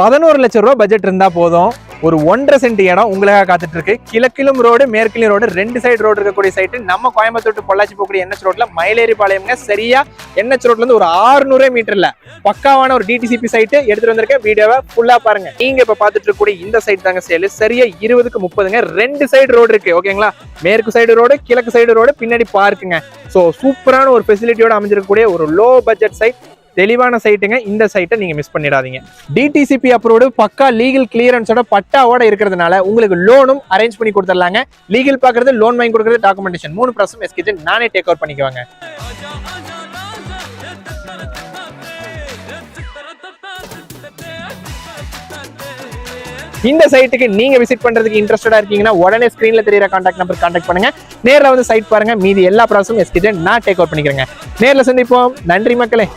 11 லட்சம் ரூபாய் பட்ஜெட் இருந்தா போதும். ஒரு 1.5 சென்ட் இடம் உங்களுக்காக காத்துட்டு இருக்கு. கிழக்கிலும் ரோடு மேற்கிலும் ரோடு 2 சைடு ரோடு இருக்கக்கூடிய சைட்டு நம்ம கோயம்புத்தூர் டு பொள்ளாச்சி போகக்கூடிய NH ரோட்ல மயிலேறி பாளையம்ங்க. சரியா NH ரோட்ல இருந்து ஒரு 600 மீட்டர்ல பக்காவான ஒரு DTCP சைட்டு எடுத்துட்டு வந்திருக்கேன். வீடியோவை ஃபுல்லா பாருங்க. நீங்க இப்ப பாத்துட்டு இருக்கக்கூடிய இந்த சைட் தாங்க சேல். சரியா 20க்கு 30ங்க. 2 சைடு ரோடு இருக்கு. ஓகேங்களா, மேற்கு சைடு ரோடு கிழக்கு சைடு ரோடு பின்னாடி பார்க்குங்க. ஸோ சூப்பரான ஒரு ஃபெசிலிட்டியோட அமைஞ்சிருக்கக்கூடிய ஒரு லோ பட்ஜெட் சைட், தெளிவான சைட்டுங்க. இந்த சைட்டை நீங்க மிஸ் பண்ணிடாதீங்க. DTCP அப்ரூவ்டு பக்கா லீகல் கிளியரன்ஸோட பட்டாவோட இருக்கிறதுனால உங்களுக்கு லோனும் அரேஞ்ச் பண்ணி கொடுத்துடலாங்க. லீகல் பாக்குறது, லோன் வாங்கி கொடுக்கறது, டாக்குமெண்டேஷன் 3 ப்ராசஸ் எஸ்கிஜன் நானே டேக் ஓவர் பண்ணிக்குவாங்க. இந்த சைட்டுக்கு நீங்க விசிட் பண்றதுக்கு இன்ட்ரெஸ்டடா இருக்கீங்கன்னா உடனே ஸ்கிரீன்ல தெரியற கான்டாக்ட் நம்பர் கான்டாக்ட் பண்ணுங்க. நேர்ல வந்து சைட் பாருங்க. மீதி எல்லா ப்ராசஸும் எஸ்கிஜன் நான் டேக் ஓவர் பண்ணிக்கிறேங்க. நேர்ல சந்திப்போம். நன்றி மக்களே.